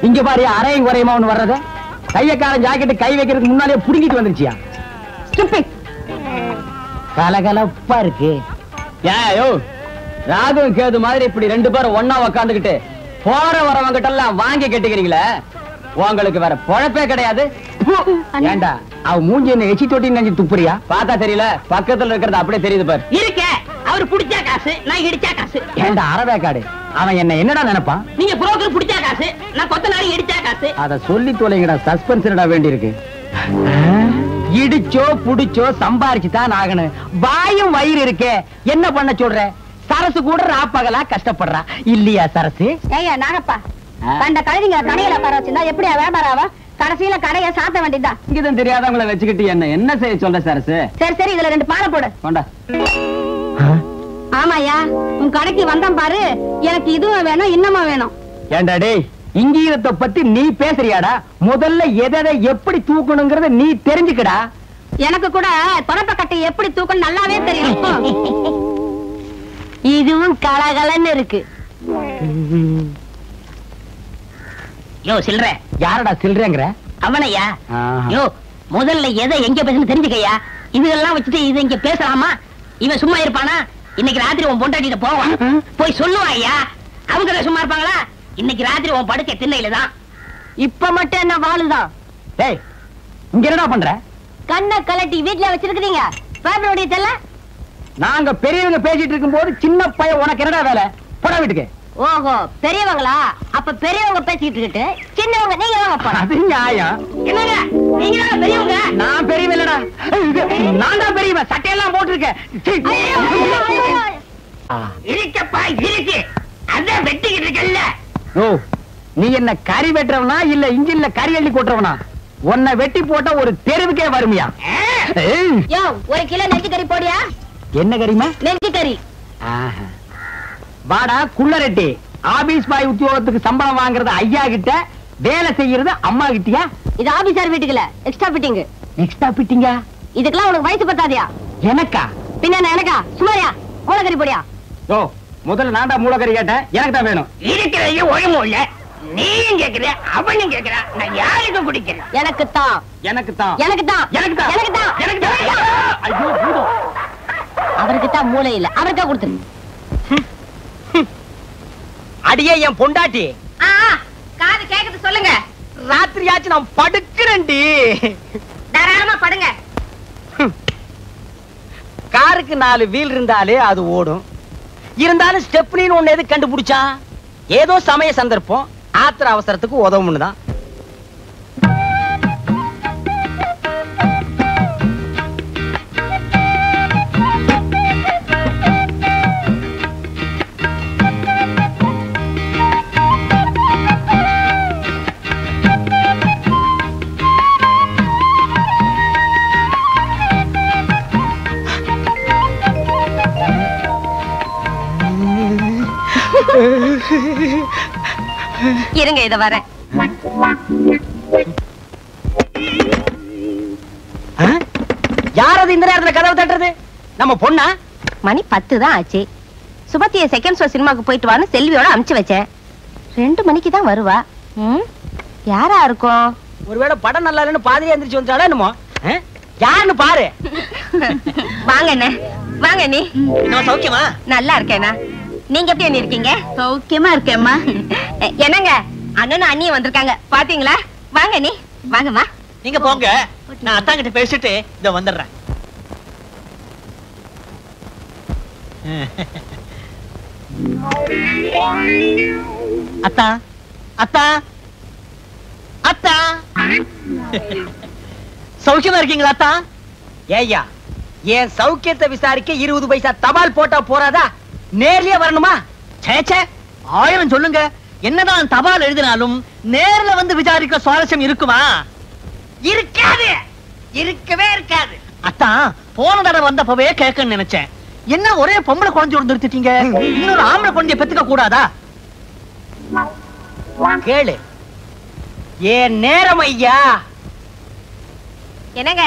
இங்க பாரு அரையும் குறையுமா ஒண்ணு வர்றது. கையக்காரன் ஜாக்கெட்டு கை வைக்கிறதுக்கு முன்னாலே புடுங்கிட்டு வந்துருச்சியா? கலகலப்பா இருக்கு. ஏயோ ராகு கேது மாதிரி இப்படி 2 பேரும் ஒன்னா உக்காந்துக்கிட்டு போற வரவங்கிட்ட எல்லாம் வாங்கி கட்டிக்கிறீங்களே, உங்களுக்கு வேற பொழப்பே கிடையாது. ஏண்டா அவ மூஞ்சி என்ன எச்சி தொட்டி நெஞ்சு துப்புறியா? பார்த்தா தெரியல, பக்கத்துல இருக்கிறது அப்படியே தெரியுது பாரு. இருக்க அவரு புடிச்சா காசு, நான் இடிச்சா காசு. ஏண்டா அரவேக்காடு, அவன் என்ன என்னடா நினைப்பான்? நீங்க புரோக்கர் புடிச்சா காசு, நான் கொத்தனாரி இடிச்சா காசு. அத சொல்லி தொலைங்கடா, சஸ்பென்ஸ்டா வேண்டி இருக்கு. இடிச்சோ புடிச்சோ சம்பாரிச்சுதான் ஆகணும். வாயும் வயிறு இருக்கே, என்ன பண்ண சொல்ற? சரசு கூட ராப்பகலா கஷ்டப்படுறா இல்லையா சரசு? ஏய்யா நாகப்பா, கண்ட கழுதிங்க கடையில உட்கார வச்சிருந்தா எப்படியா வியாபாரம் ஆவா? கடைசியில கடையை சாத்த வேண்டியதுதான். இங்கதான் தெரியாதவங்களை வச்சுக்கிட்டு என்ன செய்ய சொல்ற சரசு? சரி சரி, இதுல 2 பாலை போடு. கொண்டா. ஆமாயா, உன் கடைக்கு வந்தான் பாரு, எனக்கு இதுவும் வேணும் இன்னமும் வேணும். ஏண்டா டேய், இங்கீதத்தை பத்தி நீ பேசுறியாடா? முதல்ல எதை எப்படி தூக்கணுங்கிறத நீ தெரிஞ்சுக்கடா. எனக்கு கூட தொடப்ப கட்டை எப்படி தூக்கணும் நல்லாவே தெரியும். இதுவும் கலகலன்னு இருக்கு. யோ சில்ற. யாரடா சில்றேங்கிற? அவனையா? யோ முதல்ல எதை எங்க பேசணும் தெரிஞ்சுக்கையா. இதெல்லாம் வச்சுட்டு இதை இங்க பேசலாமா? இவன் சும்மா இருப்பானா? இன்னைக்கு ராத்திரி உன் பொண்டாட்டிட்ட போவான், போய் சொல்லுவான் ஐயா. அவங்க சும்மா இருப்பாங்களா? இன்னைக்கு ராத்திரி உன் படுக்கை திண்ணையில தான். இப்ப மட்டும் என்ன வாழுதான்? டேய் இங்க என்னடா பண்ற? கண்ணை கலட்டி வீட்டுல வச்சிருக்கீங்க. பேப்பரோடைய தெல்ல நாங்க பெரியவங்க பேசிட்டு இருக்கும் போது சின்ன பையன் உனக்கு என்னடா வேலை? போடா வீட்டுக்கு. ஓஹோ பெரியவங்களா? அப்ப பெரியவங்க பேசிட்டு இருக்கு, சின்னவங்க நீங்க வாங்க போறோம். அது நியாயம். என்னங்க நீங்க பெரியவங்க? நான் பெரியவன் இல்லடா, நான் தான் பெரியவன். சட்டையெல்லாம் போட்டிருக்கேன். இருக்கப்பா இருக்கு, அதான் வெட்டிக்கிட்டு இருக்கல்ல. ஓ நீ என்ன கறி வெட்டுறவனா இல்ல இன்ஜின்ல கறி அள்ளி கொட்டுறவனா? உன்னை வெட்டி போட்டா ஒரு தெருவுக்கே வருமியா? யோ 1 கிலோ நெஞ்சு கறி போடியா. என்ன கறிமா? நெஞ்சு கறி. வாடா குள்ளரெட்டி, ஆபீஸ் பாய் உத்தியோகத்துக்கு சம்பளம் வாங்குறது ஐயா கிட்ட, வேலை செய்யறது அம்மா கிட்டியா? இது ஆபீசர் வீட்டுக்குல எக்ஸ்ட்ரா ஃபிட்டிங். எக்ஸ்ட்ரா ஃபிட்டிங்கா? இதுக்கெல்லாம் உனக்கு வயசு பத்தாதியா? எனக்கா? பின்ன எனக்கா? சுமாரியா மூலக்கறி போடியா? ஓ முதல்ல நான்டா மூலக்கறி கேட்டேன், எனக்கு தான் வேணும். இருக்கிறது ஒழுங்கும் இல்ல, நீயும் கேக்குற அவனும் கேக்குற, நான் யாருக்கு குடிக்கிறேன்? எனக்கு தான். எனக்கு தான். எனக்கு தான். எனக்கு தான். எனக்கு தான். எனக்கு தான். ஐயோ பூதம். அவருக்கு தான் மூளை இல்ல, அவருக்கா கொடுத்துரு. அடியே என் பொண்டாட்டி, காது கேக்குது சொல்லுங்க. ராத்திரியாச்சு நான் படுக்கிறேன்டி. தாராளமா படுங்க. காருக்கு 4 வீல் இருந்தாலே அது ஓடும். இருந்தாலும் ஸ்டெப்னின்னு ஒண்ணு எது கண்டுபிடிச்சா? ஏதோ சமய சந்தர்ப்பம், ஆத்திர அவசரத்துக்கு உதவும்னு தான். இருங்க இத வரேன். யாரது இந்த நேரத்துல கதவு தட்டுறது? நம்ம பொண்ணா? மணி 10 தான் ஆச்சு. சுபத்திய செகண்ட் ஷோ சினிமாக்கு போயிட்டு வான்னு செல்வியோட அனுப்பிச்சு வச்சேன். 2 மணிக்கு தான் வருவா. யாரா இருக்கும்? ஒருவேளை படம் நல்லா இல்லைன்னு பாதிரியா எந்திரிச்சு வந்துட்டாளா என்னமோ? யாருன்னு பாரு. வாங்க அண்ணே, வாங்க நீ. நான் சௌக்கியமா? நல்லா இருக்கேனா? நீங்க எப்படி அண்ணி இருக்கீங்க? சௌக்கியமா இருக்கேம்மா. என்னங்க அண்ணனும் அண்ணியும் வந்திருக்காங்க பாத்தீங்களா? வாங்க நீ வாங்கம்மா. நீங்க போங்க, நான் அத்தாங்கிட்ட பேசிட்டு இத வந்துடுறேன். அத்தா அத்தா அத்தா, சௌக்கியமா இருக்கீங்களா அத்தா? ஏய்யா, என் சௌக்கியத்தை விசாரிக்க 20 பைசா தபால் போட்டா போறாதா? நேர்லயே வரணுமா? சேச்சே, 1000 சொல்லுங்க. என்னதான் தபால் எழுதினாலும் நேர்ல வந்து விசாரிக்க சுவாரஸ்யம் இருக்குமா? இருக்காது, இருக்கவே இருக்காது. அத்தா, போன தடவை வந்தப்பவே கேட்கன்னு நினைச்சேன். என்ன ஒரே பொம்பளை குழந்தையோட நிறுத்திட்டீங்க? இன்னொரு ஆம்பளை குழந்தைய பெத்துக்க கூடாதா? கேளு, ஏன் நேரம் ஐயா. என்னங்க,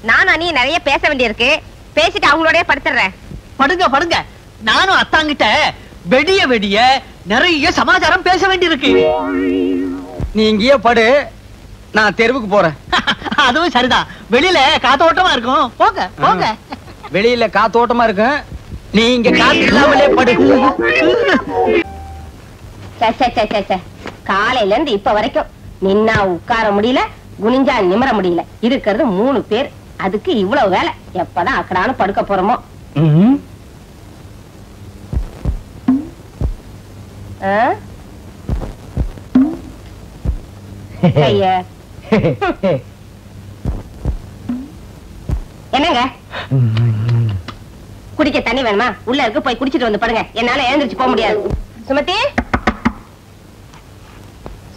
நான் அண்ணி நிறைய பேச வேண்டியிருக்கு, பேசிட்டு அவங்களோடய படுத்துறேன். படுங்க படுங்க. நானும் அத்தாங்கிட்ட வெடிய வெடிய நிறைய சமாச்சாரம் பேச வேண்டியிருக்கு. நீ இங்கேயே படு, நான் தெருவுக்கு போறேன். அதுவும் சரிதான், வெளியில காத்தோட்டமா இருக்கும். போங்க போங்க. வெளியில காத்தோட்டமா இருக்கு, நீ இங்க காத்து இல்லாமலே படு. காலையில இருந்து இப்ப வரைக்கும் நின்னா உட்கார முடியல, குனிஞ்சா நிமிர முடியல. இருக்கிறது 3 பேர், அதுக்கு இவ்வளவு வேலை. எப்பதான் அக்கடான்னு படுக்க போறோமோ. என்னங்க குடிக்க தண்ணி வேணுமா? உள்ள இருக்கு, போய் குடிச்சிட்டு வந்து படுங்க. என்னால எழுந்திருச்சு போக முடியாது. சுமதி,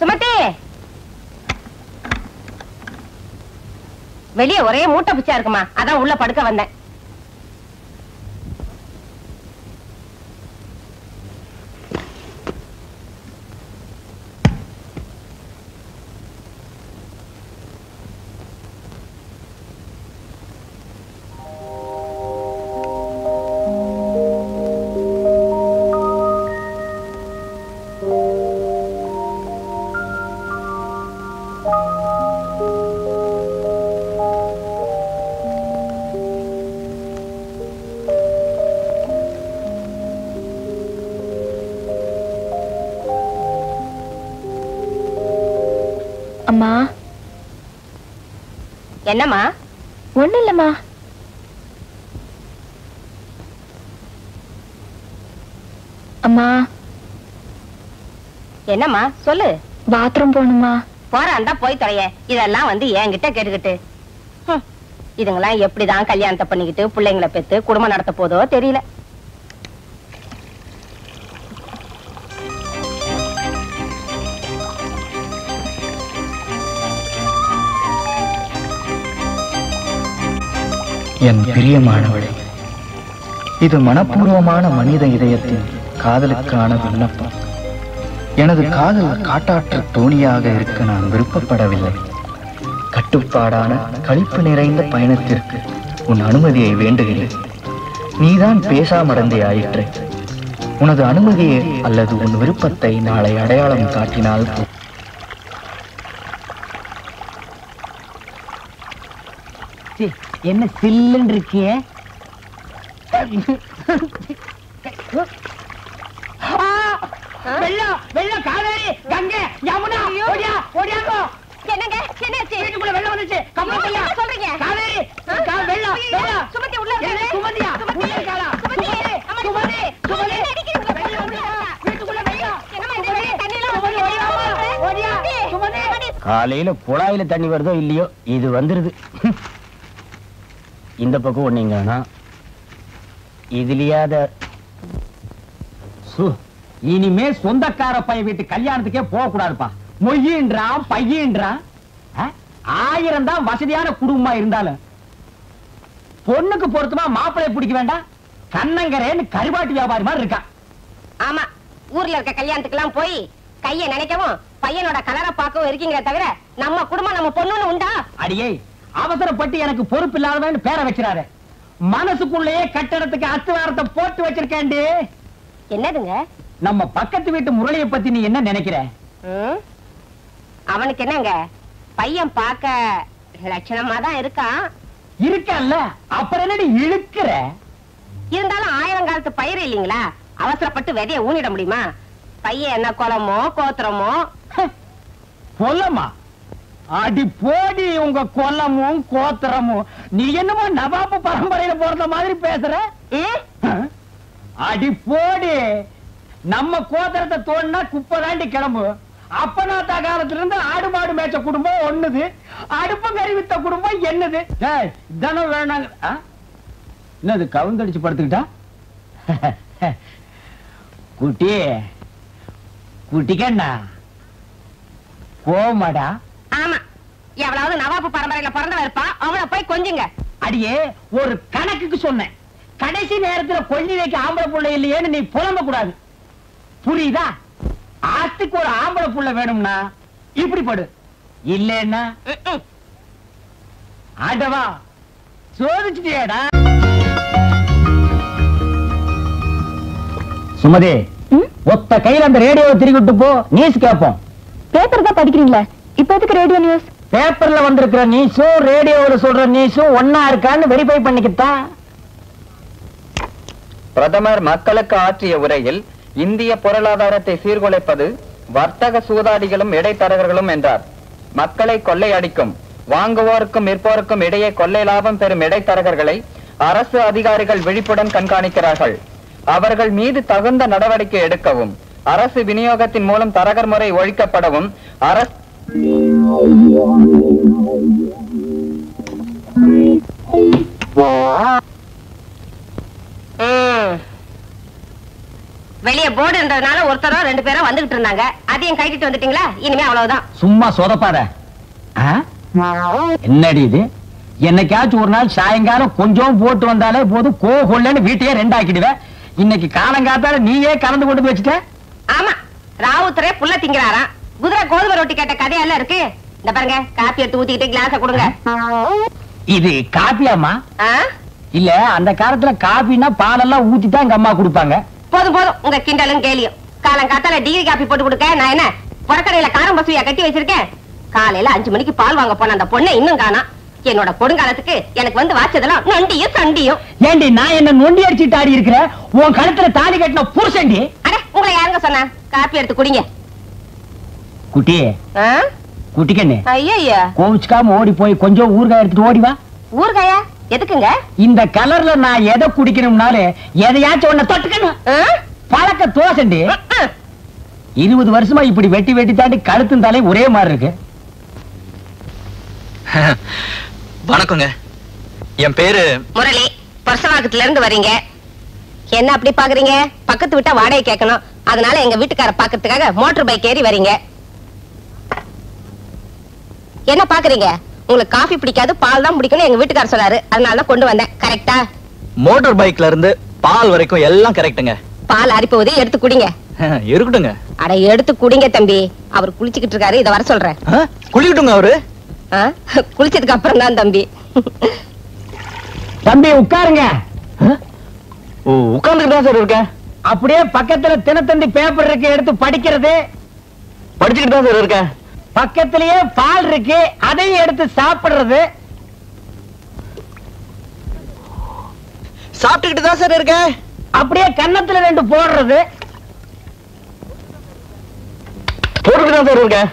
சுமதி, வெளியே ஒரே மூட்டை பிச்சா இருக்குமா, அதான் உள்ள படுக்க வந்தேன். அம்மா. என்னம்மா? ஒண்ணு இல்லம்மா. அம்மா. என்னம்மா சொல்லு. பாத்ரூம் போகணுமா? போறான்டா போய் தொலைய. இதெல்லாம் வந்து என்கிட்ட கேட்டுக்கிட்டு இதுங்கெல்லாம் எப்படிதான் கல்யாணத்தை பண்ணிக்கிட்டு பிள்ளைங்களை பெத்து குடும்பம் நடத்த போதோ தெரியல. என் பிரியமானவளே, இது மனப்பூர்வமான மனித இதயத்தின் காதலுக்கான விண்ணப்பம். எனது காதல் காட்டாற்று தோணியாக இருக்க நான் விருப்பப்படவில்லை. கட்டுப்பாடான களிப்பு நிறைந்த பயணத்திற்கு உன் அனுமதியை வேண்டுகிறேன். நீதான் பேசாமடந்தே ஆயிற்று. உனது அனுமதியை அல்லது உன் விருப்பத்தை நாளை அடையாளம் காட்டினால் என்ன சில்லுன்னு இருக்கிய? வெள்ளம் வெள்ளம், காவேரி, கங்கை, யமுனா, ஓடியா ஓடியாங்கோ. என்னங்க என்னாச்சு? வீட்டுக்குள்ள வெள்ளம் வந்துச்சு. சொல்றீங்க காவேரி, வெள்ளம் வெள்ளம். சுமதி உள்ள இருக்காரு. சுமதியா உள்ள இருக்காளா? சுமதி சுமதி சுமதி, வீட்டுக்குள்ள வெள்ளம். ஓடியா சுமதி. காலையில குழாயில தண்ணி வருதோ இல்லையோ, இது வந்துருது. இந்த பக்கம் ஒண்ணீங்கன்னா இதுலயாத இனிமே சொந்தக்கார பையன் வீட்டு கல்யாணத்துக்கே போக கூடாதுப்பா. மொய்யின்றான் பையன்றான். 1000 தான் வசதியான குடும்பமா இருந்தாலும் பொண்ணுக்கு பொருத்தமா மாப்பிளைய பிடிக்க வேண்டாம். கண்ணங்கரேன்னு கருவாட்டு வியாபாரி மாதிரி இருக்கா. ஆமா, ஊர்ல இருக்க கல்யாணத்துக்கு எல்லாம் போய் கைய நினைக்கவும் பையனோட கலரை பார்க்கவும் இருக்கீங்க தவிர நம்ம குடும்பம் நம்ம பொண்ணுன்னு உண்டா? அடியே, அவசரப்பட்டு எனக்கு பொறுப்பு இல்லாதவன்னு பேரை வச்சிடாரு. மனசுக்குள்ளேயே கட்டடத்துக்கு அஸ்திவாரத்தை போட்டு வச்சிருக்கேன்டி. என்னதுங்க? நம்ம பக்கத்து வீட்டு முரளியை பத்தி நீ என்ன நினைக்கிற? அவனுக்கு என்னங்க, பையன் பார்க்க லட்சணமா தான் இருக்கான். இருக்கல்ல, அப்புறம் என்னடி இழுக்கிற? இருந்தாலும் 1000 காலத்து பயிர் இல்லீங்களா, அவசரப்பட்டு விதைய ஊனிட முடியுமா? பையன் என்ன குளமோ கோத்திரமோ? கொல்லமா? அடி போடி உங்க கொல்லமும் கோத்திரமும். நீ என்னமோ நவாபு பரம்பரையில போறத மாதிரி பேசுற. அடி போடி, நம்ம கோத்திரத்தை தோணுனா குப்பை தாண்டி கிளம்பு. அப்பனாத்தா காலத்துல இருந்து ஆடு மாடு மேய்ச்ச குடும்பம் ஒண்ணுது, அடுப்பு கறி வித்த குடும்பம் என்னது. இதனும் வேணாங்க. என்னது கவுந்தடிச்சு படுத்துக்கிட்டா? குட்டி குட்டிக்கண்ணா கோமடா. ஆமா, எவ்வளவு நவாபு பரம்பரையில பிறந்தவ இருப்பா, அவளை போய் கொஞ்சுங்க. அடியே, ஒரு கணக்குக்கு சொன்னேன். கடைசி நேரத்துல கொல்லி வைக்க ஆம்பளை புள்ள இல்லையேன்னு நீ புலம்ப கூடாது, புரியுதா? ஆத்துக்கு ஒரு ஆம்பளை புள்ள வேணும்னா இப்படி படு, இல்லன்னா ஆடவா சோதிச்சுட்டியாடா. சுமதி, ஒத்த கையில அந்த ரேடியோவை திருக்கிட்டு போ, நியூஸ் கேட்போம். பேப்பர் தான் படிக்கிறீங்களா? இப்ப எதுக்கு ரேடியோ நியூஸ்? பேப்பர்ல வந்திருக்கிற நியூஸும் ரேடியோவில் சொல்ற நியூஸும் ஒன்னா இருக்கான்னு வெரிஃபை பண்ணிக்கிட்டான். பிரதமர் மக்களுக்கு ஆற்றிய உரையில் இந்திய பொருளாதாரத்தை சீர்குலைப்பது வர்த்தக சூதாடிகளும் இடைத்தரகர்களும் என்றார். மக்களை கொள்ளையடிக்கும் வாங்குவோருக்கும் விற்போருக்கும் இடையே கொள்ளை லாபம் பெறும் இடைத்தரகர்களை அரசு அதிகாரிகள் விழிப்புடன் கண்காணிக்கிறார்கள். அவர்கள் மீது தகுந்த நடவடிக்கை எடுக்கவும், அரசு விநியோகத்தின் மூலம் தரகர் முறை ஒழிக்கப்படவும் அரசு வெளியே போர்டு இருந்ததுனால ஒருத்தரோ 2 பேரோ வந்துகிட்டு இருந்தாங்க. அதையும் கைட்டிட்டு வந்துட்டீங்களா? இனிமே அவ்வளவுதான். சும்மா சொதப்பாத. என்னடி இது? என்னைக்காச்சும் ஒரு நாள் சாயங்காலம் கொஞ்சம் போட்டு வந்தாலே போது கோகொள்ளன்னு வீட்டையே 2 ஆக்கிடுவேன். இன்னைக்கு காலங்காத்தால நீயே கலந்து கொண்டு வச்சுட்ட. ஆமா, ராவுத்தரே புள்ள திங்கிறாராம். குதிரை கோதுமை ரொட்டி கேட்ட கதையெல்லாம் இருக்கு. இந்த பாருங்க, காப்பி எடுத்து ஊத்திக்கிட்டு கிளாஸ கொடுங்க. இது காப்பியாமா? ஆ? இல்ல, அந்த காலத்துல காப்பினா பாலெல்லாம் ஊத்தி தான் எங்க அம்மா கொடுப்பாங்க. போதும் போதும், உங்க கிண்டலும் கேலியும். காலங்காத்தால டிகிரி காப்பி போட்டு கொடுக்க நான் என்ன புறக்கடையில காரம் பசுவியா கட்டி வச்சிருக்கேன்? காலையில 5 மணிக்கு பால் வாங்க போன அந்த பொண்ணை இன்னும் காணா. என்னோட கொடுங்காலத்துக்கு எனக்கு வந்து வாச்சதெல்லாம் நொண்டியும் சண்டியும். ஏண்டி நான் என்ன நொண்டி அடிச்சுட்டு ஆடி இருக்கிற? உன் கழுத்துல தாலி கட்டின புருஷன்டி. அட, உங்களை யாருங்க சொன்னா? காப்பி எடுத்து குடிங்க. குட்டி ஆ? குட்டிக்கண்ணு, ஐயா, கோவிச்சுக்காம ஓடி போய் கொஞ்சம் ஊறுகாய் எடுத்துட்டு ஓடி வா. ஊறுகாயா? எதுக்குங்க? இந்த கலர்ல நான் எதை குடிக்கணும்னாலே எதையாச்சும் ஒண்ணு தொட்டுக்கணும். ஆ? பழக்க தோசண்டி. 20 வருஷமா இப்படி வெட்டி வெட்டி தாண்டி கழுத்தும் தலை ஒரே மாதிரி இருக்கு. வணக்கங்க, என் பேரு முரளி. பர்சவாக்கத்துல இருந்து வரீங்க. என்ன அப்படி பாக்குறீங்க? பக்கத்து விட்டா வாடகை கேட்கணும். அதனால எங்க வீட்டுக்கார பாக்கிறதுக்காக மோட்டார் பைக் ஏறி வரீங்க. என்ன பாக்குறீங்க? உங்களுக்கு காஃபி பிடிக்காது, பால் தான் பிடிக்கணும் எங்க வீட்டுக்கார சொன்னாரு. அதனால தான் கொண்டு வந்தேன். கரெக்டா? மோட்டார் பைக்ல இருந்து பால் வரைக்கும் எல்லாம் கரெக்ட்டுங்க. பால் அரிப்போது எடுத்து குடிங்க. இருக்கட்டுங்க. அட, எடுத்து குடிங்க தம்பி. அவர் குளிச்சுக்கிட்டு இருக்காரு, இத வர சொல்றேன். குளிக்கட்டுங்க அவரு. குளிச்சதுக்கு அப்புறம் தான் தம்பி. தம்பி உட்காருங்க. உட்கார்ந்துட்டு தான் சார் இருக்கேன். அப்படியே பக்கத்துல தினத்தந்தி பேப்பர் இருக்கு, எடுத்து படிக்கிறது. படிச்சுக்கிட்டு தான் சார் இருக்கேன். பக்கத்திலேயே பால் இருக்கு, அதையும் எடுத்து சாப்பிடுறது. சாப்பிட்டுக்கிட்டு தான் சார் இருக்கேன். அப்படியே கன்னத்துல 2 போடுறது. போட்டுக்கிட்டு தான் சார் இருக்கேன்.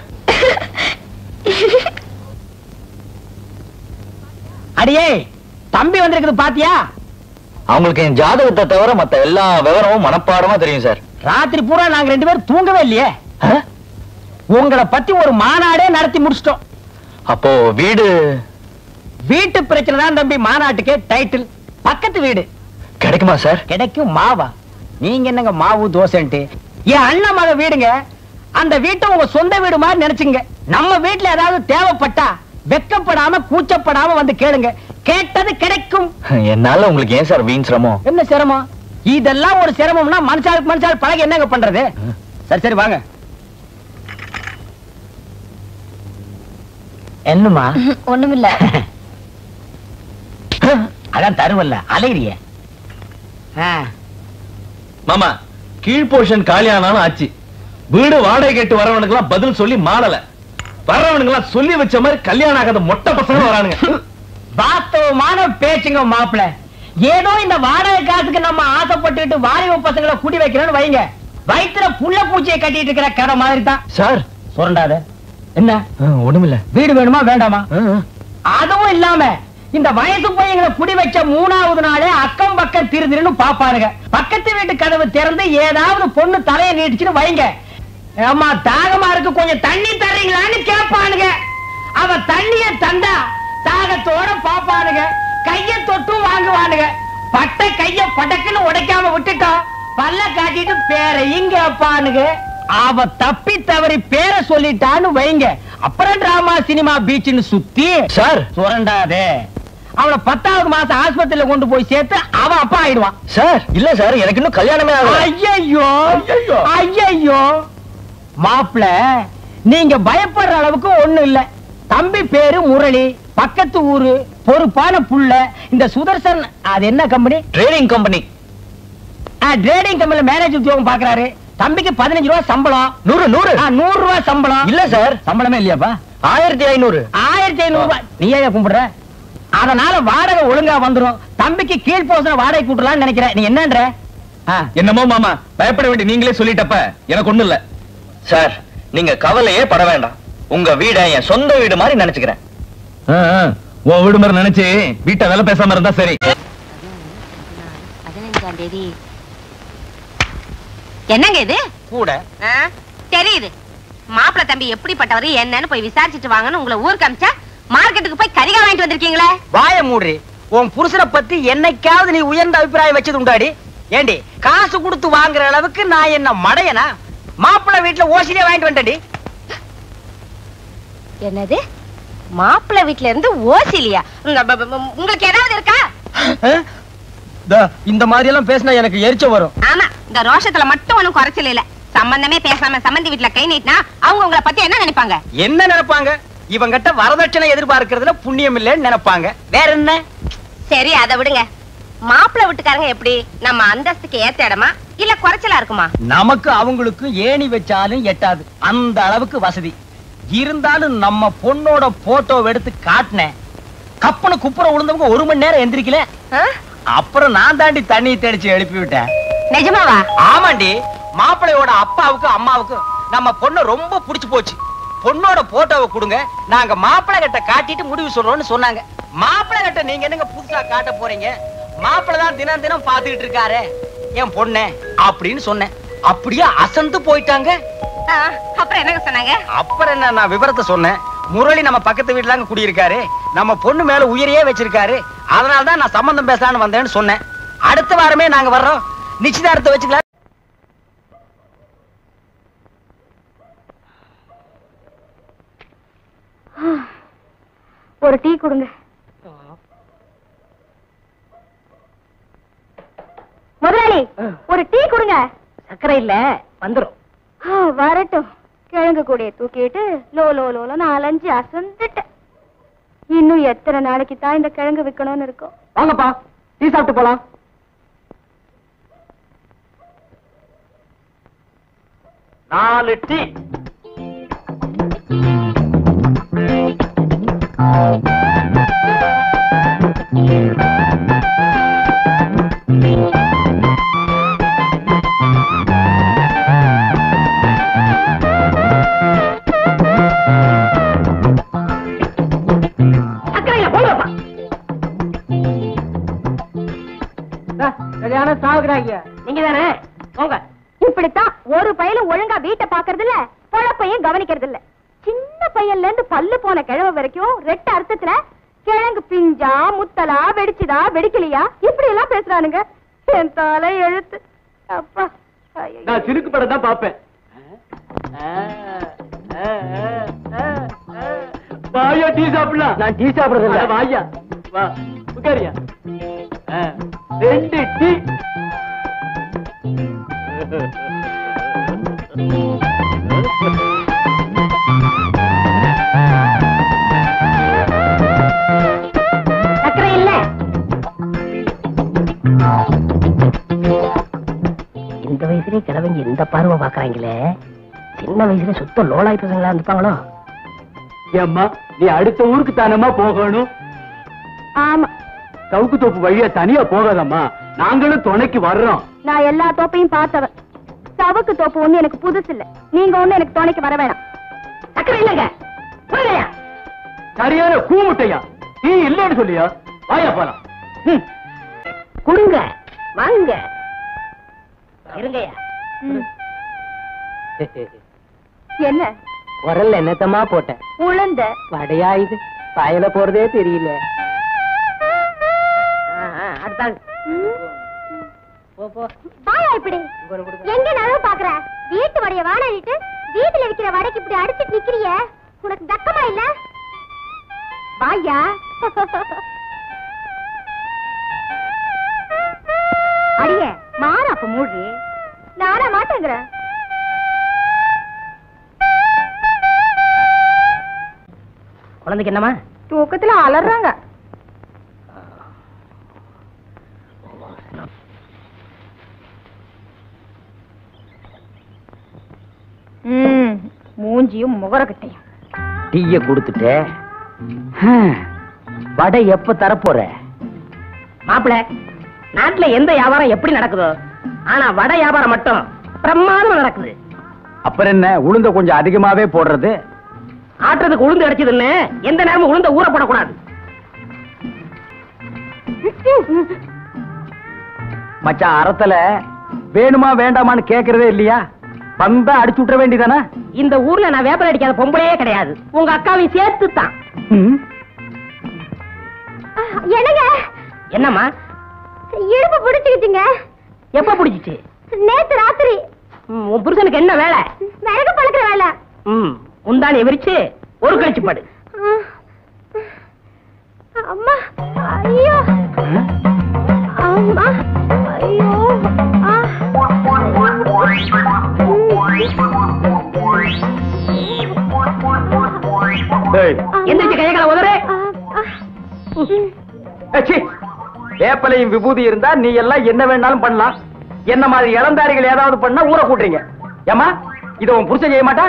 அடியே, தம்பி வந்திருக்குது பாத்தியா? அவங்களுக்கு என் ஜாதகத்தை தவிர மத்த எல்லா விவரமும் மனப்பாடமா தெரியும் சார். ராத்திரி பூரா நாங்க 2 பேரும் தூங்கவே இல்லையே. உங்களை பத்தி ஒரு மாநாடே நடத்தி முடிச்சிட்டோம். அப்போ வீட்டு பிரச்சனை தான் தம்பி மாநாட்டுக்கே டைட்டில். பக்கத்து வீடு கிடைக்குமா சார்? கிடைக்கும். மாவா? நீங்க என்னங்க மாவு தோசைன்ட்டு? என் அண்ணன் மக வீடுங்க. அந்த வீட்டை உங்க சொந்த வீடு மாதிரி நினைச்சுங்க. நம்ம வீட்டுல ஏதாவது தேவைப்பட்டா வெக்கப்படாம கூச்சப்படாம வந்து கேளுங்க, கேட்டது கிடைக்கும். என்னால உங்களுக்கு ஏன் சார் வீண் சிரமம்? என்ன சிரமம்? இதெல்லாம் ஒரு சிரமம்னா மனுஷாளுக்கு பழக என்னங்க பண்றது? சரி சரி வாங்க. என்னமா? ஒண்ணுமில்ல. அதான் தருவல்ல, அலையிறிய. மாமா, கீழ் போர்ஷன் காலியானாலும் ஆச்சு. வீடு வாடகை கேட்டு வரவனுக்கு எல்லாம் பதில் சொல்லி மாறல. வர்றவனுக்கு எல்லாம் சொல்லி வச்ச மாதிரி கல்யாணம் ஆகாத மொட்டை பசங்க வரானுங்க. வாஸ்தவமான பேச்சுங்க மாப்பிள. ஏதோ இந்த வாடகை காசுக்கு நம்ம ஆசைப்பட்டுட்டு வாலிப பசங்களை கூட்டி வைக்கிறோம்னு வைங்க, வயிற்றுல புள்ள பூச்சியை கட்டிட்டு இருக்கிற கதை மாதிரி தான் சார். சுரண்டாத. என்ன? ஒண்ணுமில்ல. வீடு வேணுமா வேண்டாமா? அதுவும் இல்லாம இந்த வயசு பையங்களை குடி வச்ச 3வது நாளே அக்கம் பக்கம் திருதிருன்னு பாப்பாருங்க. பக்கத்து வீட்டு கதவு திறந்து ஏதாவது பொண்ணு தலையை நீட்டுச்சுன்னு வைங்க, அம்மா தாகமா இருக்கு கொஞ்சம் தண்ணி தரீங்களான்னு கேட்பானுங்க. அவ தண்ணிய தந்தா தாகத்தோட பாப்பானுங்க, கைய தொட்டும் வாங்குவானுங்க. பட்ட கைய படக்குன்னு உடைக்காம விட்டுட்டோம், பல்ல காட்டிட்டு பேரையும் கேட்பானுங்க. அவ தப்பி தவறி பேரை சொல்லிட்டான்னு வைங்க, அப்புறம் டிராமா சினிமா பீச்சுன்னு சுத்தி சார் சுரண்டாதே. அவளை 10வது மாசம் ஆஸ்பத்திரியில கொண்டு போய் சேர்த்து அவன் அப்பா ஆயிடுவான். சார். இல்ல சார், எனக்கு இன்னும் கல்யாணமே ஆகல. ஐயோ ஐயோ மாப்பிள, நீங்க பயப்படுற அளவுக்கு ஒண்ணு இல்ல. தம்பி பேரு முரளி, பக்கத்து ஊரு, பொறுப்பான புள்ள. இந்த சுதர்சன் அது என்ன கம்பெனி? Trading company. ட்ரேடிங் கம்பெனில மேனேஜர் உத்தியோகம் பாக்குறாரு. தம்பிக்கு 15 ரூபாய் சம்பளம். 100 ரூபாய் சம்பளம். இல்ல சார், சம்பளமே இல்லையாப்பா? 1500 ரூபாய். நீ ஏன் கும்பிடுற? அதனால வாடகை ஒழுங்கா வந்துரும். தம்பிக்கு கீழ் போசன வாடகை கூட்டலாம்னு நினைக்கிறேன். நீ என்னன்ற? என்னமோ மாமா, பயப்பட வேண்டிய நீங்களே சொல்லிட்டப்ப எனக்கு ஒண்ணு இல்ல. சார், நீங்க கவலையே பட வேண்டாம். உங்க வீட என் சொந்த வீடு மாதிரி நினைச்சுக்கிறேன். உன் வீடு மாதிரி நினைச்சு வீட்டை வேலை பேசாம இருந்தா சரி. 15ஆம் தேதி என்னங்க இது கூட தெரியுது. மாப்பிள்ள தம்பி எப்படிப்பட்டவரு என்னன்னு போய் விசாரிச்சுட்டு வாங்கன்னு உங்களை ஊருக்கு அனுப்பிச்சா மார்க்கெட்டுக்கு போய் கரிகா வாங்கிட்டு வந்திருக்கீங்களே. வாய மூடுறி. உன் புருஷனை பத்தி என்னைக்காவது நீ உயர்ந்த அபிப்பிராயம் வச்சது உண்டாடி? ஏண்டி, காசு கொடுத்து வாங்குற அளவுக்கு நான் என்ன மடையனா? மாப்பிள்ள வீட்டுல ஓசிலே வாங்கிட்டு வந்துட்டடி. என்னது, மாப்பிள்ள வீட்டுல இருந்து ஓசிலியா? உங்களுக்கு ஏதாவது இருக்கா? இந்த மாதிரி எல்லாம் பேசினா எனக்கு எரிச்ச வரும். ஆமா, இந்த ரோஷத்துல மட்டும் ஒண்ணும் குறைச்சல இல்ல. சம்பந்தமே பேசாம சம்பந்தி வீட்டுல கை நீட்டினா அவங்க உங்களை பத்தி என்ன நினைப்பாங்க? என்ன நினைப்பாங்க? இவங்கிட்ட வரதட்சணை எதிர்பார்க்கறதுல புண்ணியம் இல்லைன்னு நினைப்பாங்க. வேற என்ன? சரி, அதை விடுங்க. மாப்பிள்ள வீட்டுக்காரங்க எப்படி? நம்ம அந்தஸ்துக்கு ஏத்த இடமா இல்ல குறைச்சலா இருக்குமா? நமக்கு அவங்களுக்கு ஏணி வச்சாலும் எட்டாது, அந்த அளவுக்கு வசதி இருந்தாலும் நம்ம பொண்ணோட போட்டோ எடுத்து காட்டினேன். கப்பனு குப்புற விழுந்தவங்க 1 மணி நேரம் எந்திரிக்கல. அப்புறம் நான் தாண்டி தண்ணி தெளிச்சு எழுப்பி விட்டேன். நிஜமாவா? ஆமாண்டி. மாப்பிள்ளையோட அப்பாவுக்கு அம்மாவுக்கு நம்ம பொண்ணு ரொம்ப பிடிச்சு போச்சு. பொண்ணோட போட்டோவை கொடுங்க, நாங்க மாப்பிள்ளை கிட்ட காட்டிட்டு முடிவு சொல்றோம்னு சொன்னாங்க. மாப்பிள்ளை கிட்ட நீங்க என்னங்க புதுசா காட்ட போறீங்க? மாப்பிள்ளை தான் தினம் தினம் பாத்துக்கிட்டு இருக்காரு என் பொண்ணு அப்படின்னு சொன்னேன். அப்படியே அசந்து போயிட்டாங்க. அப்புறம் என்னங்க சொன்னாங்க? அப்புறம் என்ன, நான் விவரத்தை சொன்னேன். முரளி நம்ம பக்கத்து வீட்டுல குடியிருக்காரு, நம்ம பொண்ணு மேல உயிரையே வச்சிருக்காரு, அதனாலதான் நான் சம்பந்தம் பேசலான்னு வந்தேன்னு சொன்னேன். அடுத்த வாரமே நாங்க வர்றோம், நிச்சயதார்த்தத்தை வச்சுக்கலாம். ஒரு டீ கொடுங்க. முதலாளி, ஒரு டீ கொடுங்க. சக்கரை இல்ல, வந்துரும். வரட்டும். கிழங்கு கூடைய தூக்கிட்டு லோ லோ லோல 4-5 அசந்துட்டேன். இன்னும் எத்தனை நாளைக்கு தான் இந்த கிழங்கு விற்கணும்னு இருக்கும்? வாங்கப்பா, டீ சாப்பிட்டு போலாம். நாலு டீ. நீங்க தானே? போங்க. இப்படித்தான் ஒரு பையலும் ஒழுங்கா வீட்டை பாக்குறது இல்ல, பொழப்பையும் கவனிக்கிறது இல்ல. சின்ன பையன்ல இருந்து பல்லு போன கிழமை வரைக்கும் ரெட்ட அர்த்தத்துல கிழங்கு பிஞ்சா முத்தலா வெடிச்சுதா வெடிக்கலையா இப்படி எல்லாம் பேசுறானுங்க. என் தலை எழுத்து. அப்பா, நான் சிறுக்கு படம் தான் பாப்பேன். வாயா டீ சாப்பிடலாம். நான் டீ சாப்பிடுறது இல்ல. வாயா, வா உட்காரியா. 2 டீ. சக்கரை இல்ல. இந்த வயசுலயே கிழவங்க இந்த பார்வை பாக்குறாங்களே, சின்ன வயசுல சுத்த லோலாய் பசங்களா இருப்பாங்களோ. ஏம்மா, நீ அடுத்த ஊருக்கு தானமா போகணும்? ஆமா. சவுக்கு தோப்பு வழியா தனியா போகாதம்மா, நாங்களும் துணைக்கு வர்றோம். நான் எல்லா தோப்பையும் பார்த்தவன். சவுக்கு தோப்பு ஒண்ணு எனக்கு புதுசு இல்ல. நீங்க ஒண்ணு எனக்கு துணைக்கு வர வேணாம். சக்கரை இல்லங்க. போங்கயா. சரியான கூமுட்டையா, நீ இல்லன்னு சொல்லியா? வாயா போலாம். கொடுங்க, வாங்க. இருங்கயா. என்ன உரல்ல என்னத்தமா போட்டேன்? உளுந்த வடையா இது? பாயல போறதே தெரியல. அடுத்தாங்க. வாயா இப்படி எங்க நான் பாக்குற வீட்டு வடைய வாடாடிட்டு வீட்டுல இருக்கிற வடைக்கு இப்படி அடிச்சிட்டு நிக்கிறிய, உனக்கு தக்கமா இல்ல? வாயா. அடிய மாற அப்ப மூடி. நானா மாட்டேங்கிற. குழந்தைக்கு என்னமா? தூக்கத்துல அலறாங்க. மூஞ்சியும் முகரக்கட்டையும். டீய கொடுத்துட்டே வடை எப்ப தரப்போற? மாப்பிள, நாட்டுல எந்த வியாபாரம் எப்படி நடக்குதோ, ஆனா வடை வியாபாரம் மட்டும் பிரமாதமா நடக்குது. அப்புறம் என்ன, உளுந்த கொஞ்சம் அதிகமாவே போடுறது? ஆட்டுறதுக்கு உளுந்து அடிச்சதுன்னு எந்த நேரமும் உளுந்த ஊற போடக்கூடாது. மச்சான், அறத்துல வேணுமா வேண்டாமான்னு கேக்குறதே இல்லையா? பந்தா அடிச்சு விட்டுற வேண்டியதானே? இந்த ஊர்ல நான் வேப்பல் அடிக்காத பொம்பளையே கிடையாது, உங்க அக்காவையும் சேர்த்து தான். என்னங்க? என்னம்மா? இடுப்பு பிடிச்சுக்கிட்டீங்க. எப்ப பிடிச்சிச்சு? நேத்து ராத்திரி. உன் புருஷனுக்கு என்ன வேலை? விறகு பழக்கிற வேலை. முந்தானி விரிச்சு ஒரு கழிச்சு படு. அம்மா, ஐயோ, அம்மா, ஐயோ, எந்திரிச்சு கையகளை உதறு. வேப்பலையும் விபூதி இருந்தா நீ எல்லாம் என்ன வேணாலும் பண்ணலாம். என்ன மாதிரி இளந்தாரிகள் ஏதாவது பண்ணா ஊற கூட்டுறீங்க. ஏமா, இத உன் புருஷன் செய்ய மாட்டா?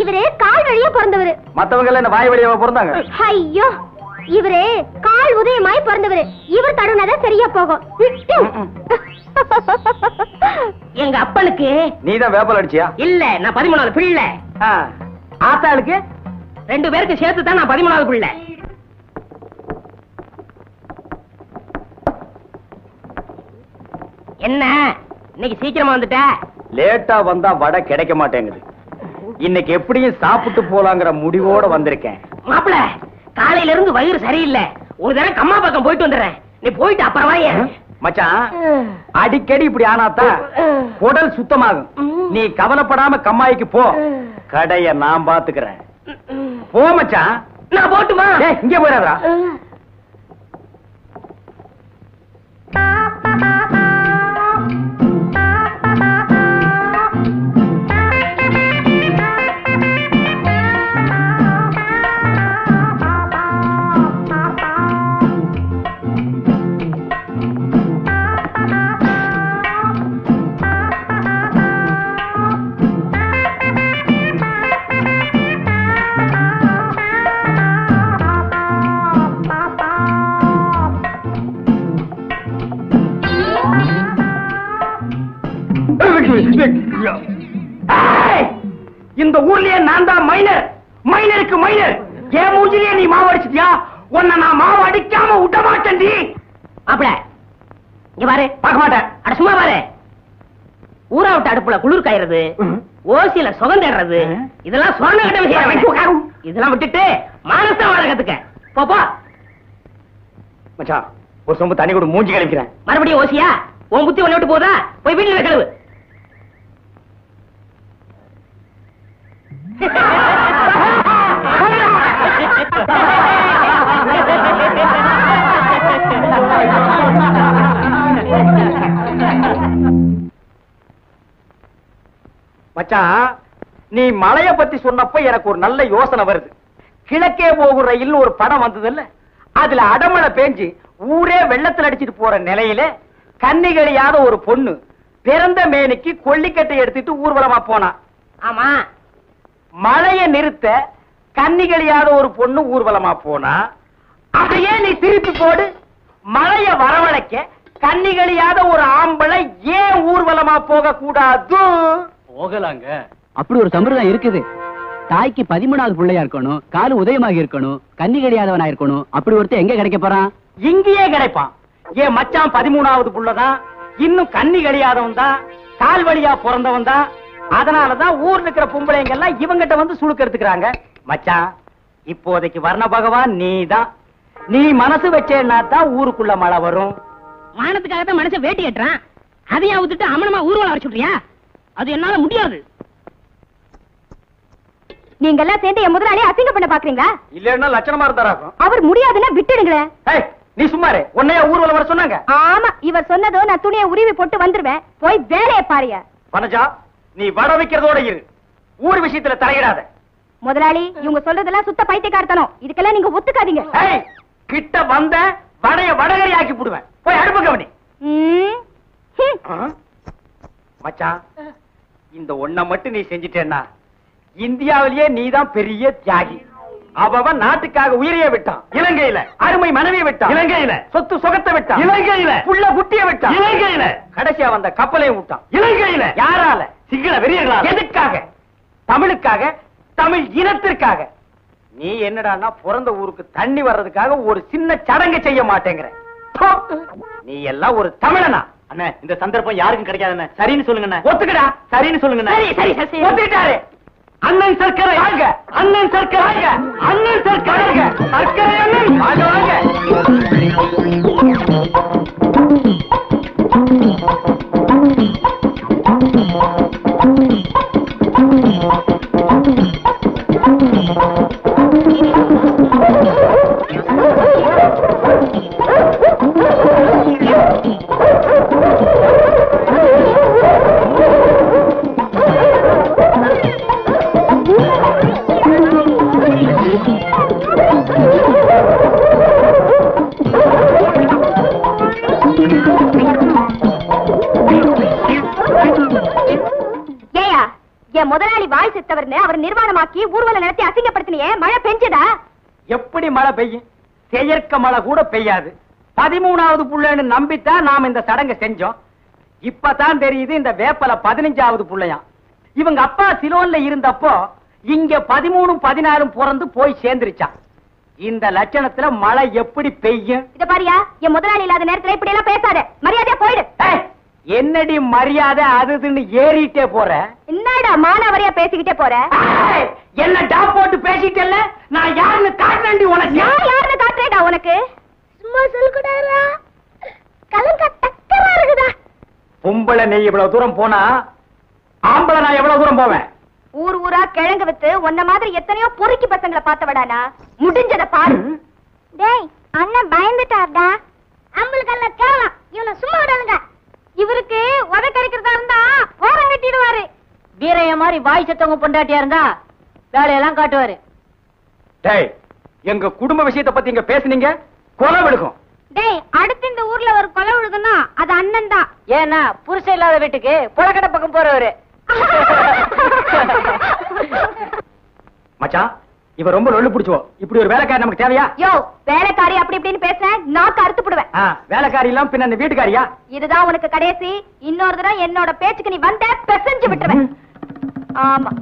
இவரே கால் வழியா பிறந்தவரு. மத்தவங்க எல்லாம் என்ன வாய் வழியா பிறந்தாங்க? ஐயோ, இவரே கால் உதயமாய் பிறந்தவரு. இவர் தடுனாதான் சரியா போகும். எங்க அப்பனுக்கு நீதான் வேப்பல் அடிச்சியா? இல்ல, நான் 13வது பிள்ளை. ஆத்தாளுக்கு 2 பேருக்கு சேர்த்து தான் நான் 13வது பிள்ளை. என்ன இன்னைக்கு சீக்கிரமா வந்துட்ட? லேட்டா வந்தா வடை கிடைக்க மாட்டேங்குது. இன்னைக்கு எப்படியும் சாப்பிட்டு போலாங்கிற முடிவோட வந்திருக்கேன். மாப்பிள, காலையில இருந்து வயிறு சரியில்லை. ஒரு தடவை கம்மா பக்கம் போயிட்டு வந்துடுறேன். நீ போயிட்டு அப்புறம் வாய. மச்சான், அடிக்கடி இப்படி ஆனாதான் குடல் சுத்தமாகும். நீ கவலைப்படாம கம்மாய்க்கு போ, கடைய நான் பாத்துக்கிறேன். போ மச்சான். நான் போட்டுமா? இங்க போயிடாதா? இந்த ஊர்லயே நான் தான் மைனர். மைனருக்கு மைனர். ஏன் மூஞ்சிலேயே நீ மாவு அடிச்சிட்டியா? உன்னை நான் மாவு அடிக்காம விட்ட மாட்டேன். மாப்பிள, இங்க பாரு. பார்க்க மாட்டேன். அட சும்மா பாரு. ஊரா விட்டு அடுப்புல குளிர் காயறது, ஓசியில சுகம் தேடுறது, இதெல்லாம் சொன்ன கிட்ட விஷயம். இதெல்லாம் விட்டுட்டு மானசா வாழ கத்துக்க. போப்பா. மச்சான், ஒரு சொம்பு தண்ணி கூட மூஞ்சி கழிக்கிறேன். மறுபடியும் ஓசியா? உன் புத்தி ஒண்ணு விட்டு போதா? போய் வீட்டுல கழுவு. மச்சான், நீ மலைய பத்தி சொன்னப்ப எனக்கு ஒரு நல்ல யோசனை வருது. கிழக்கே போகும் ரயில் ஒரு படம் வந்தது இல்ல, அதுல அடமழை பேஞ்சு ஊரே வெள்ளத்துல அடிச்சிட்டு போற நிலையில கன்னிகளியாத ஒரு பொண்ணு பிறந்த மேனிக்கு கொல்லிக்கட்டை எடுத்துட்டு ஊர்வலமா போனா. ஆமா, மழைய நிறுத்த கன்னிகளியாத ஒரு பொண்ணு ஊர்வலமா போனா. அதையே நீ திருப்பி போடு. மழைய வரவழைக்க கன்னிகளியாத ஒரு ஆம்பளை ஏன் ஊர்வலமா போக கூடாது? போகலாங்க. அப்படி ஒரு சம்பிரதாயம் இருக்குது. தாய்க்கு 13வது பிள்ளையா இருக்கணும், காலு உதயமாக இருக்கணும், கன்னி கிடையாதவனா இருக்கணும். அப்படி ஒருத்தர் எங்க கிடைக்க போறான்? இங்கேயே கிடைப்பான். ஏன் மச்சான் 13வது புள்ளதான், இன்னும் கன்னி கிடையாதவன் தான், கால் வழியா பிறந்தவன் தான். அதனாலதான் ஊர்ல இருக்கிற பொம்பளைங்க எல்லாம் இவங்கிட்ட வந்து சுழுக்க எடுத்துக்கிறாங்க. மச்சான், இப்போதைக்கு வர்ண பகவான் நீதான். நீ மனசு வச்சேன்னா தான் ஊருக்குள்ள மழை வரும். மானத்துக்காகத்தான் மனுஷன் வேட்டி கட்டுறான். அதையா விட்டுட்டு அமனமா ஊர்வலம் வர சொல்றியா? அது என்னால முடியாது. நீங்க எல்லாம் சேர்ந்து என் முதலாளி அசிங்க பண்ண பாக்குறீங்களா? இல்லன்னா லட்சணமா இருந்தாராக்கும். அவர் முடியாதுன்னா விட்டுடுங்களேன். நீ சும்மாரு. உன்னைய ஊர்வலம் வர சொன்னாங்க? ஆமா, இவர் சொன்னதோ நான் துணியை உருவி போட்டு வந்துருவேன். போய் வேலையை பாருங்க. பனஜா, நீ வட வைக்கிறதோட இரு. ஊர் விஷயத்துல தலையிடாத. முதலாளி, இவங்க சொல்றதெல்லாம் சுத்த பைத்தியக்காரத்தனம். இதுக்கெல்லாம் நீங்க ஒத்துக்காதீங்க. கிட்ட வந்த வடைய வடகரி ஆக்கி போடுவேன். போய் அடுப்பு கவனி. மச்சான், இந்த ஒண்ண மட்டும் நீ செஞ்சிட்டேன்னா இந்தியாவிலேயே நீதான் பெரிய தியாகி. அவன் நாட்டுக்காக உயிரையே விட்டான் இலங்கையில, அருமை மனைவியை விட்டான் இலங்கையில, சொத்து சுகத்தை விட்டான் இலங்கையில, புள்ள குட்டிய விட்டான் இலங்கையில, கடைசியா வந்த கப்பலையும் விட்டான் இலங்கையில. யாரால? சிங்கள வெறியர்களால. எதுக்காக? தமிழுக்காக, தமிழ் இனத்திற்காக. நீ என்னடான்னா பிறந்த ஊருக்கு தண்ணி வர்றதுக்காக ஒரு சின்ன சடங்கு செய்ய மாட்டேங்கிற. நீ எல்லாம் ஒரு தமிழனா? அண்ணே, இந்த சந்தர்ப்பம் யாருக்கும் கிடைக்காது. சரின்னு சொல்லுங்க. ஒத்துக்கடா. சரின்னு சொல்லுங்க. சரி சரி ஒத்துக்கிட்டாரு. அண்ணன் சர்க்கரை வாங்க, அண்ணன் சர்க்கரை வாங்க, அண்ணன் சர்க்கரை வாங்க, சர்க்கரை அண்ணன் வாங்க வாங்க. முதலாளி வாய் செத்தவர்னு அவர் நிர்வாணமாக்கி ஊர்வலம் நடத்தி அசிங்கப்படுத்தினியே, மழை பெஞ்சதா? எப்படி மழை பெய்யும்? செயற்க மழை கூட பெய்யாது. 13வது புள்ளைன்னு நம்பித்தான் நாம இந்த சடங்கை செஞ்சோம். இப்பதான் தெரியுது இந்த வேப்பல 15வது புள்ளையா. இவங்க அப்பா சிலோன்ல இருந்தப்போ இங்க 13 14 பிறந்து போய் சேர்ந்துருச்சான். இந்த லட்சணத்துல மழை எப்படி பெய்யும்? இத பாரியா, என் முதலாளி இல்லாத நேரத்துல இப்படி எல்லாம் பேசாத, மரியாதையா போயிடு. என்னடி மரியாதை அதுன்னு ஏறிட்டே போற? என்னடா மானாவரியா பேசிக்கிட்டே போற? என்ன டாப் போட்டு பேசிட்டேல்ல, நான் யாருன்னு காட்டுறேன்டி உனக்கு. யாருன்னு காட்டுறேடா உனக்கு? சும்மா சொல்லுடா, கலங்க டக்கரா இருக்குடா. பொம்பளை நீ இவ்வளவு தூரம் போனா ஆம்பளை நான் எவ்வளவு தூரம் போவேன்? ஊர் ஊரா கிழங்கு வித்து உன்ன மாதிரி எத்தனையோ பொறுக்கி பசங்களை பார்த்தவடானா, முடிஞ்சத பாரு. டேய், அண்ணன் பயந்துட்டார்டா. அம்பளுக்கல்ல கேவலம், இவனை சும்மா விடாதுங்க. இவருக்கு உதை கிடைக்கிறதா இருந்தா ஓரம் கட்டிடுவாரு. வீரைய மாதிரி வாய் செத்தவங்க பொண்டாட்டியா இருந்தா வேலையெல்லாம் காட்டுவாரு. டேய், எங்க குடும்ப விஷயத்தை பத்தி இங்க பேசுனீங்க, கொலை விழுகும். டேய், அடுத்து இந்த ஊர்ல ஒரு கொலை விழுதுன்னா அது அண்ணன் தான். ஏன்னா புருஷன் இல்லாத வீட்டுக்கு புலக்கடை பக்கம் போறவரு. மச்சான், இவ ரொம்ப லொள்ளு பிடிச்சோ. இப்படி ஒரு வேலைக்காரி நமக்கு தேவையா? யோ, வேலைக்காரி அப்படி இப்படின்னு பேச நாக்கு அறுத்து போடுவேன். வேலைக்காரி எல்லாம் பின்ன அந்த வீட்டுக்காரியா? இதுதான் உனக்கு கடைசி. இன்னொரு தடவை என்னோட பேச்சுக்கு நீ வந்த பெசஞ்சு விட்டுருவேன். ஆமா.